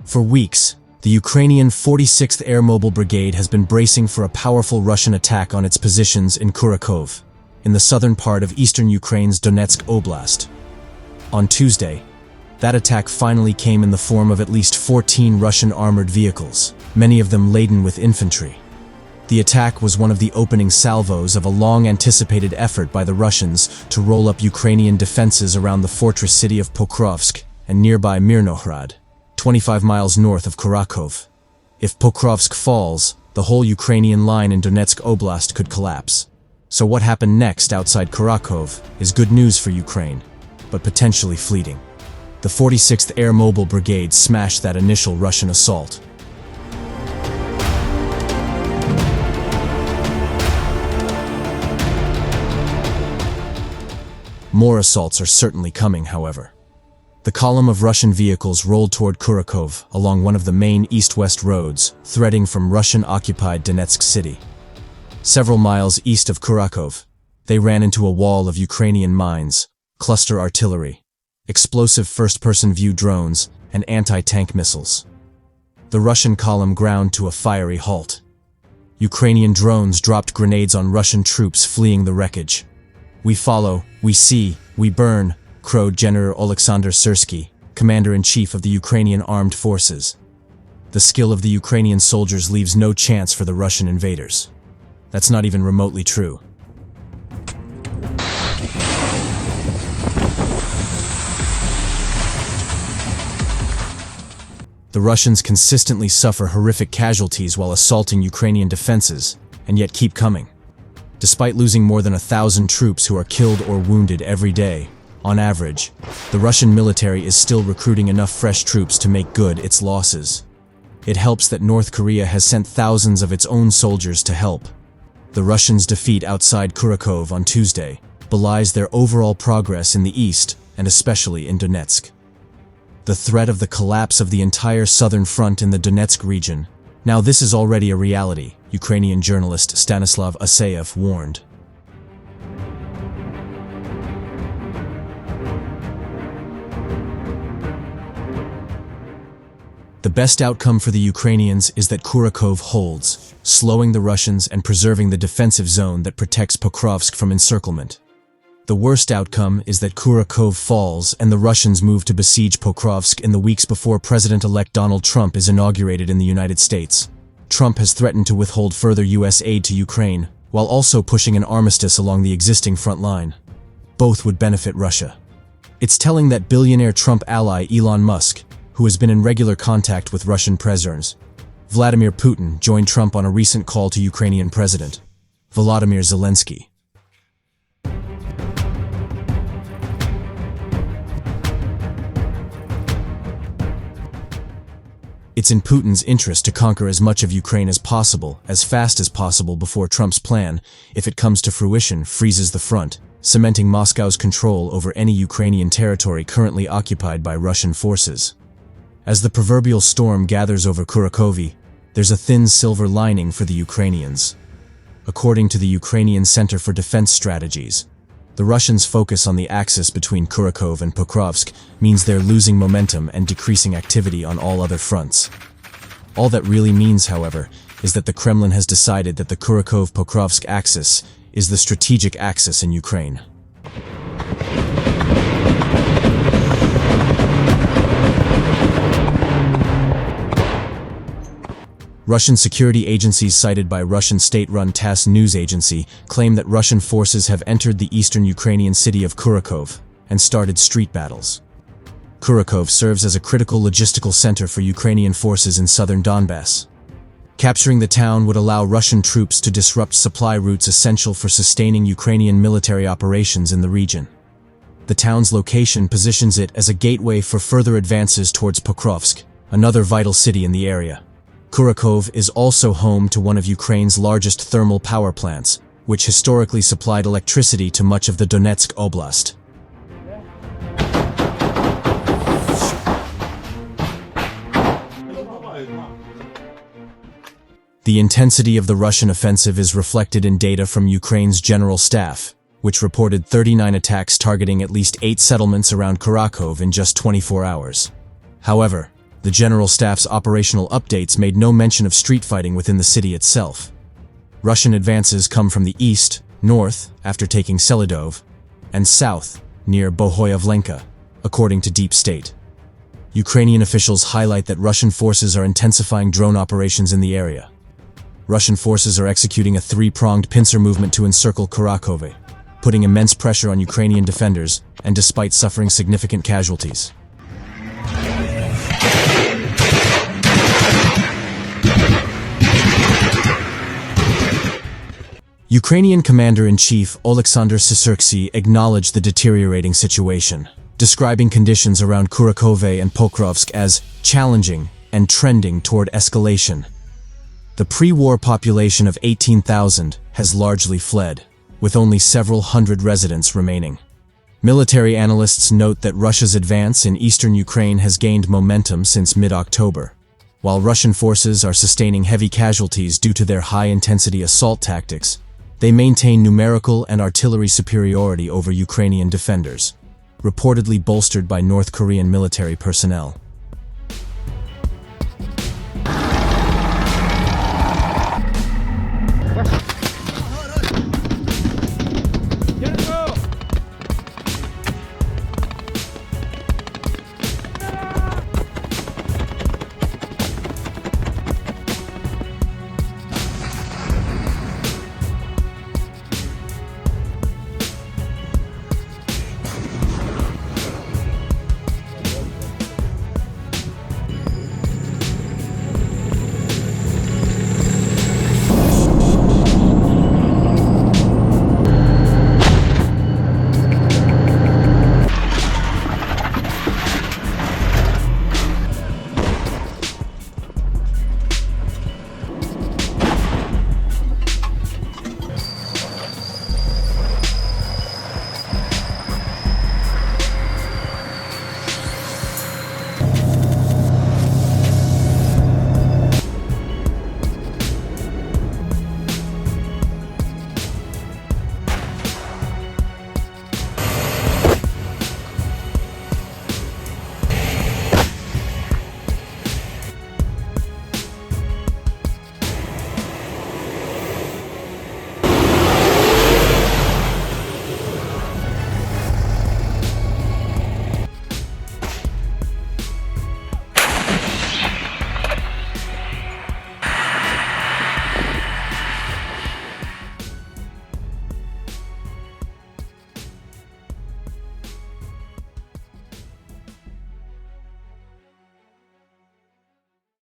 For weeks, the Ukrainian 46th Air Mobile Brigade has been bracing for a powerful Russian attack on its positions in Kurakhove, in the southern part of eastern Ukraine's Donetsk Oblast. On Tuesday, that attack finally came in the form of at least 14 Russian armored vehicles, many of them laden with infantry. The attack was one of the opening salvos of a long-anticipated effort by the Russians to roll up Ukrainian defenses around the fortress city of Pokrovsk and nearby Myrnohrad, 25 miles north of Kurakhove. If Pokrovsk falls, the whole Ukrainian line in Donetsk Oblast could collapse. So what happened next outside Kurakhove is good news for Ukraine, but potentially fleeting. The 46th Air Mobile Brigade smashed that initial Russian assault. More assaults are certainly coming, however. The column of Russian vehicles rolled toward Kurakhove along one of the main east-west roads, threading from Russian-occupied Donetsk city. Several miles east of Kurakhove, they ran into a wall of Ukrainian mines, cluster artillery, explosive first-person view drones, and anti-tank missiles. The Russian column ground to a fiery halt. Ukrainian drones dropped grenades on Russian troops fleeing the wreckage. "We follow, we see, we burn," crowed General Oleksandr Syrsky, commander-in-chief of the Ukrainian armed forces. The skill of the Ukrainian soldiers leaves no chance for the Russian invaders. That's not even remotely true. The Russians consistently suffer horrific casualties while assaulting Ukrainian defenses, and yet keep coming. Despite losing more than 1,000 troops who are killed or wounded every day, on average, the Russian military is still recruiting enough fresh troops to make good its losses. It helps that North Korea has sent thousands of its own soldiers to help. The Russians' defeat outside Kurakhove on Tuesday belies their overall progress in the east, and especially in Donetsk. The threat of the collapse of the entire southern front in the Donetsk region. Now this is already a reality, Ukrainian journalist Stanislav Asayev warned. The best outcome for the Ukrainians is that Kurakhove holds, slowing the Russians and preserving the defensive zone that protects Pokrovsk from encirclement. The worst outcome is that Kurakhove falls and the Russians move to besiege Pokrovsk in the weeks before President-elect Donald Trump is inaugurated in the United States. Trump has threatened to withhold further U.S. aid to Ukraine, while also pushing an armistice along the existing front line. Both would benefit Russia. It's telling that billionaire Trump ally Elon Musk, who has been in regular contact with Russian President Vladimir Putin, joined Trump on a recent call to Ukrainian President Volodymyr Zelensky. It's in Putin's interest to conquer as much of Ukraine as possible, as fast as possible before Trump's plan, if it comes to fruition, freezes the front, cementing Moscow's control over any Ukrainian territory currently occupied by Russian forces. As the proverbial storm gathers over Kurakhove, there's a thin silver lining for the Ukrainians. According to the Ukrainian Center for Defense Strategies, the Russians' focus on the axis between Kurakhove and Pokrovsk means they're losing momentum and decreasing activity on all other fronts. All that really means, however, is that the Kremlin has decided that the Kurakhove-Pokrovsk axis is the strategic axis in Ukraine. Russian security agencies cited by Russian state-run TASS news agency claim that Russian forces have entered the eastern Ukrainian city of Kurakhove and started street battles. Kurakhove serves as a critical logistical center for Ukrainian forces in southern Donbas. Capturing the town would allow Russian troops to disrupt supply routes essential for sustaining Ukrainian military operations in the region. The town's location positions it as a gateway for further advances towards Pokrovsk, another vital city in the area. Kurakhove is also home to one of Ukraine's largest thermal power plants, which historically supplied electricity to much of the Donetsk Oblast. The intensity of the Russian offensive is reflected in data from Ukraine's General Staff, which reported 39 attacks targeting at least 8 settlements around Kurakhove in just 24 hours. However, The General Staff's operational updates made no mention of street fighting within the city itself. Russian advances come from the east, north, after taking Selidov, and south, near Bohoyavlenka, according to Deep State. Ukrainian officials highlight that Russian forces are intensifying drone operations in the area. Russian forces are executing a three-pronged pincer movement to encircle Kurakhove, putting immense pressure on Ukrainian defenders, and despite suffering significant casualties. Ukrainian Commander-in-Chief Oleksandr Syrsky acknowledged the deteriorating situation, describing conditions around Kurakhove and Pokrovsk as challenging and trending toward escalation. The pre-war population of 18,000 has largely fled, with only several hundred residents remaining. Military analysts note that Russia's advance in eastern Ukraine has gained momentum since mid-October. While Russian forces are sustaining heavy casualties due to their high-intensity assault tactics, they maintain numerical and artillery superiority over Ukrainian defenders, reportedly bolstered by North Korean military personnel.